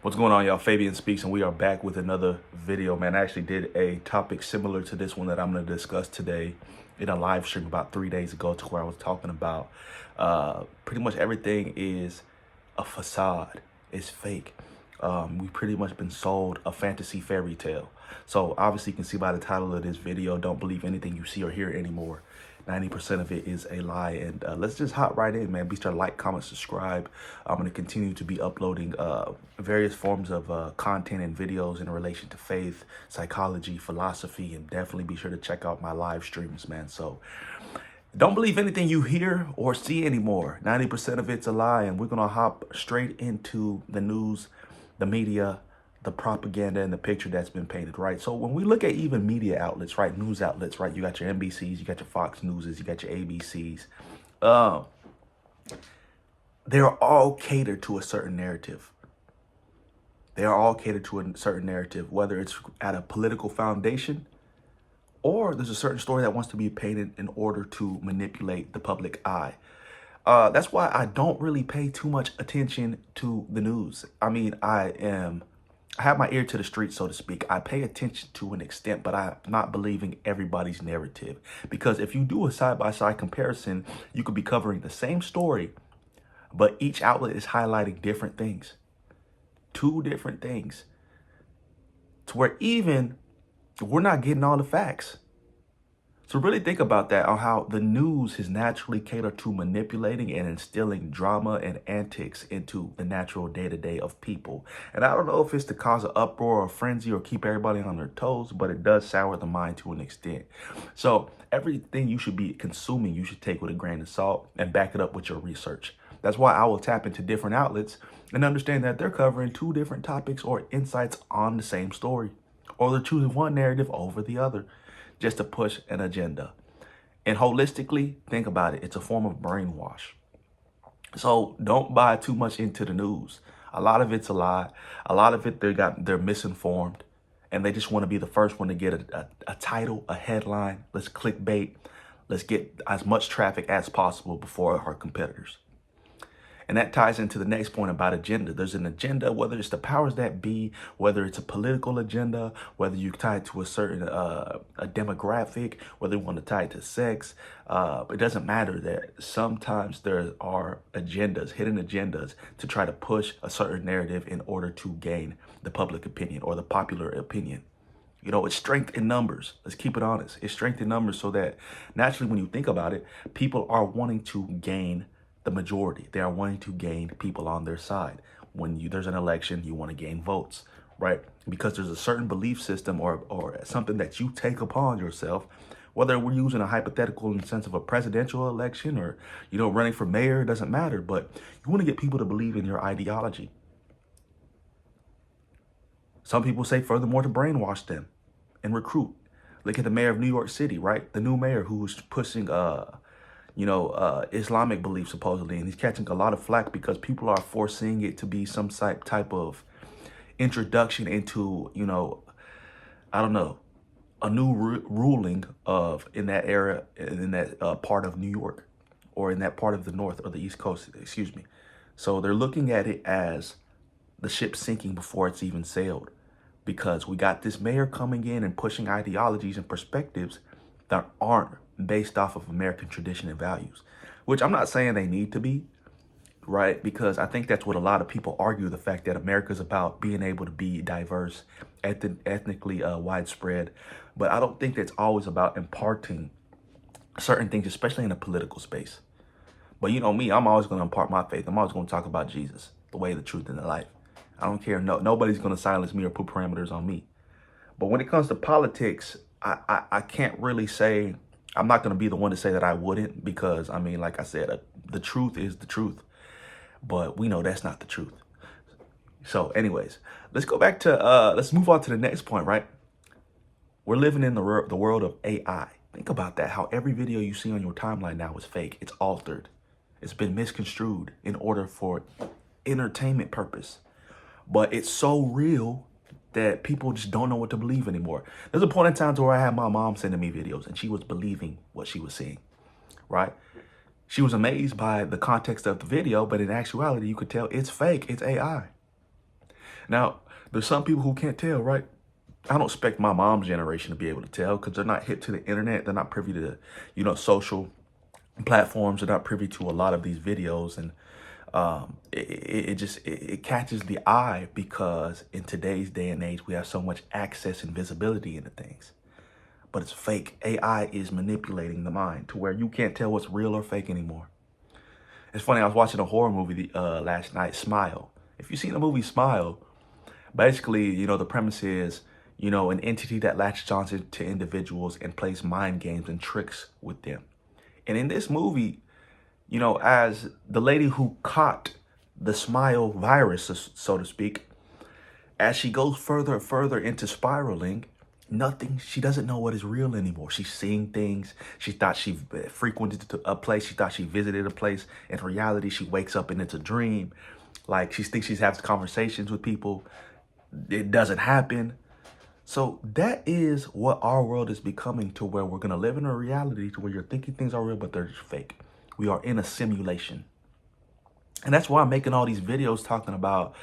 What's going on, y'all? Fabian Speaks, and we are back with another video, man. I actually did a topic similar to this one that I'm going to discuss today in a live stream about 3 days ago, to where I was talking about pretty much everything is a facade. It's fake. We've pretty much been sold a fantasy fairy tale. So obviously you can see by the title of this video, don't believe anything you see or hear anymore. 90% of it is a lie. And let's just hop right in, man. Be sure to like, comment, subscribe. I'm going to continue to be uploading various forms of content and videos in relation to faith, psychology, philosophy, and definitely be sure to check out my live streams, man. So don't believe anything you hear or see anymore. 90% of it's a lie. And we're going to hop straight into the news, the media, the propaganda, and the picture that's been painted, right? So when we look at even media outlets, right, news outlets, right, you got your NBCs, you got your Fox Newses, you got your ABCs. They're all catered to a certain narrative. They are all catered to a certain narrative, whether it's at a political foundation or there's a certain story that wants to be painted in order to manipulate the public eye. That's why I don't really pay too much attention to the news. I mean, I have my ear to the street, so to speak. I pay attention to an extent, but I'm not believing everybody's narrative. Because if you do a side-by-side comparison, you could be covering the same story, but each outlet is highlighting different things. Two different things. To where even we're not getting all the facts. So really think about that, on how the news is naturally catered to manipulating and instilling drama and antics into the natural day-to-day of people. And I don't know if it's to cause an uproar or frenzy or keep everybody on their toes, but it does sour the mind to an extent. So everything you should be consuming, you should take with a grain of salt and back it up with your research. That's why I will tap into different outlets and understand that they're covering two different topics or insights on the same story, or they're choosing one narrative over the other, just to push an agenda. And holistically, think about it. It's a form of brainwash. So don't buy too much into the news. A lot of it's a lie. A lot of it, they're misinformed, and they just want to be the first one to get a title, a headline. Let's clickbait. Let's get as much traffic as possible before our competitors. And that ties into the next point about agenda. There's an agenda, whether it's the powers that be, whether it's a political agenda, whether you tie it to a certain a demographic, whether you want to tie it to sex. It doesn't matter. That sometimes there are agendas, hidden agendas, to try to push a certain narrative in order to gain the public opinion or the popular opinion. You know, it's strength in numbers. Let's keep it honest. It's strength in numbers, so that naturally, when you think about it, people are wanting to gain the majority. They are wanting to gain people on their side. When there's an election, you want to gain votes, right? Because there's a certain belief system or something that you take upon yourself, whether we're using a hypothetical in the sense of a presidential election or, running for mayor, it doesn't matter. But you want to get people to believe in your ideology. Some people say furthermore to brainwash them and recruit. Look at the mayor of New York City, right? The new mayor who's pushing Islamic beliefs supposedly, and he's catching a lot of flack because people are foreseeing it to be some type of introduction into, I don't know, a new ruling of in that area, in that part of New York, or in that part of the North or the East Coast, excuse me. So they're looking at it as the ship sinking before it's even sailed, because we got this mayor coming in and pushing ideologies and perspectives that aren't based off of American tradition and values, which I'm not saying they need to be, right? Because I think that's what a lot of people argue, the fact that America is about being able to be diverse, ethnically widespread. But I don't think that's always about imparting certain things, especially in a political space. But you know me, I'm always going to impart my faith. I'm always going to talk about Jesus, the way, the truth, and the life. I don't care. Nobody's going to silence me or put parameters on me. But when it comes to politics, I can't really say, I'm not going to be the one to say that I wouldn't, because, I mean, like I said, the truth is the truth. But we know that's not the truth. So anyways, let's go back to, let's move on to the next point, right? We're living in the world of AI. Think about that, how every video you see on your timeline now is fake. It's altered. It's been misconstrued in order for entertainment purpose. But it's so real that people just don't know what to believe anymore. There's a point in time where I had my mom sending me videos and she was believing what she was seeing, right? She was amazed by the context of the video, but in actuality, you could tell it's fake, it's AI. Now, there's some people who can't tell, right? I don't expect my mom's generation to be able to tell because they're not hip to the internet. They're not privy to, social platforms. They're not privy to a lot of these videos. And it catches the eye because in today's day and age, we have so much access and visibility into things. But it's fake. AI is manipulating the mind to where you can't tell what's real or fake anymore. It's funny, I was watching a horror movie last night, Smile. If you've seen the movie Smile, basically, the premise is, an entity that latches onto to individuals and plays mind games and tricks with them. And in this movie, as the lady who caught the Smile virus, so to speak, as she goes further and further into spiraling, she doesn't know what is real anymore. She's seeing things. She thought she frequented a place. She thought she visited a place. In reality, she wakes up and it's a dream. Like she thinks she's having conversations with people. It doesn't happen. So that is what our world is becoming, to where we're going to live in a reality to where you're thinking things are real, but they're just fake. We are in a simulation. And that's why I'm making all these videos talking about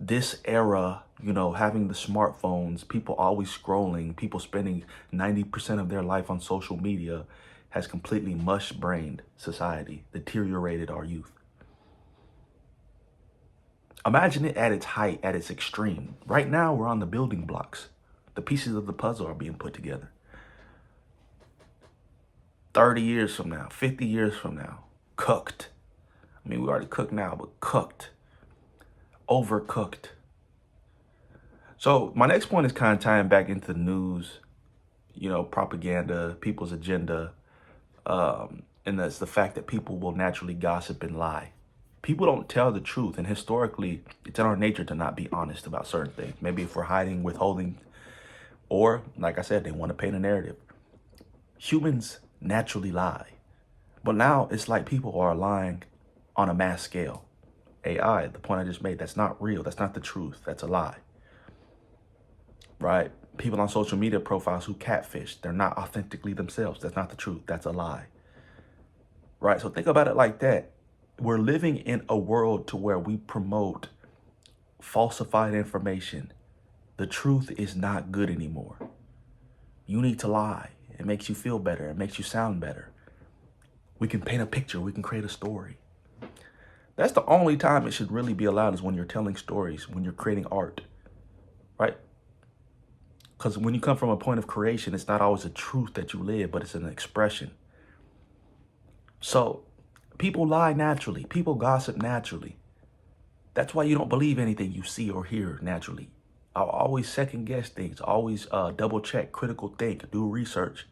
this era, having the smartphones, people always scrolling, people spending 90% of their life on social media has completely mush-brained society, deteriorated our youth. Imagine it at its height, at its extreme. Right now, we're on the building blocks. The pieces of the puzzle are being put together. 30 years from now, 50 years from now, cooked. I mean, we already cooked now, but cooked. Overcooked. So my next point is kind of tying back into the news, propaganda, people's agenda, and that's the fact that people will naturally gossip and lie. People don't tell the truth, and historically, it's in our nature to not be honest about certain things. Maybe if we're hiding, withholding, or, like I said, they want to paint a narrative. Humans naturally lie. But now it's like people are lying on a mass scale. AI, the point I just made, that's not real. That's not the truth. That's a lie. Right? People on social media profiles who catfish, they're not authentically themselves. That's not the truth. That's a lie. Right? So think about it like that. We're living in a world to where we promote falsified information. The truth is not good anymore. You need to lie. It makes you feel better. It makes you sound better. We can paint a picture. We can create a story. That's the only time it should really be allowed, is when you're telling stories, when you're creating art, right? Because when you come from a point of creation, it's not always a truth that you live, but it's an expression. So people lie naturally. People gossip naturally. That's why you don't believe anything you see or hear naturally. I'll always second guess things, always double check, critical think, do research.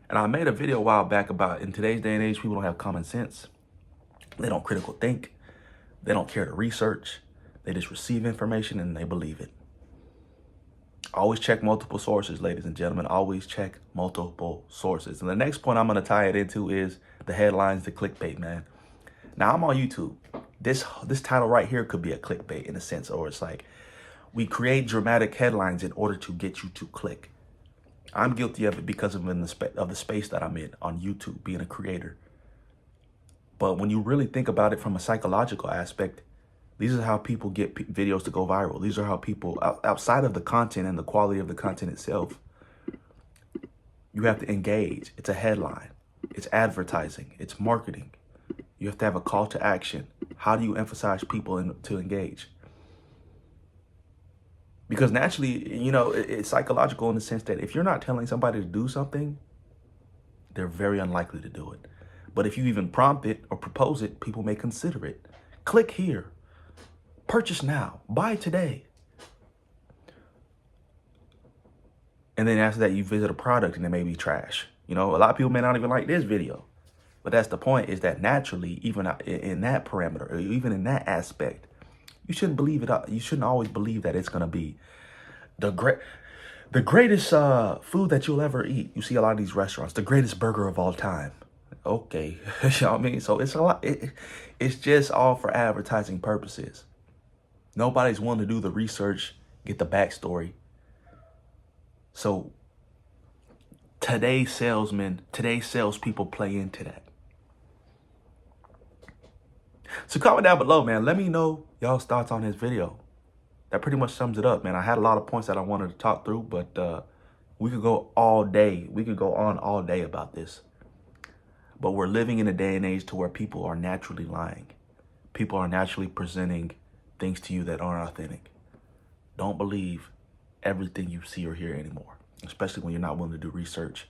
And I made a video a while back about, in today's day and age, people don't have common sense. They don't critical think. They don't care to research. They just receive information and they believe it. Always check multiple sources, ladies and gentlemen. Always check multiple sources. And the next point I'm going to tie it into is the headlines, the clickbait, man. Now, I'm on YouTube. This title right here could be a clickbait in a sense, or it's like, we create dramatic headlines in order to get you to click. I'm guilty of it because of the space that I'm in on YouTube, being a creator. But when you really think about it from a psychological aspect, these are how people get videos to go viral. These are how people, outside of the content and the quality of the content itself, you have to engage. It's a headline. It's advertising. It's marketing. You have to have a call to action. How do you emphasize people to engage? Because naturally, it's psychological in the sense that if you're not telling somebody to do something, they're very unlikely to do it. But if you even prompt it or propose it, people may consider it. Click here. Purchase now. Buy today. And then after that, you visit a product and it may be trash. A lot of people may not even like this video. But that's the point, is that naturally, even in that parameter, or even in that aspect, you shouldn't believe it. You shouldn't always believe that it's going to be the greatest food that you'll ever eat. You see a lot of these restaurants, the greatest burger of all time. Okay, you know what I mean? So it's a lot. It's just all for advertising purposes. Nobody's willing to do the research, get the backstory. So today's salespeople play into that. So comment down below, man. Let me know y'all's thoughts on this video. that pretty much sums it up, man. I had a lot of points that I wanted to talk through, but we could go all day. We could go on all day about this. But we're living in a day and age to where people are naturally lying. People are naturally presenting things to you that aren't authentic. Don't believe everything you see or hear anymore, especially when you're not willing to do research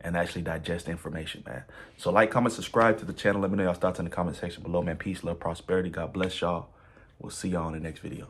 and actually digest information, man. So like, comment, subscribe to the channel. Let me know y'all thoughts in the comment section below, man. Peace, love, prosperity. God bless y'all. We'll see y'all in the next video.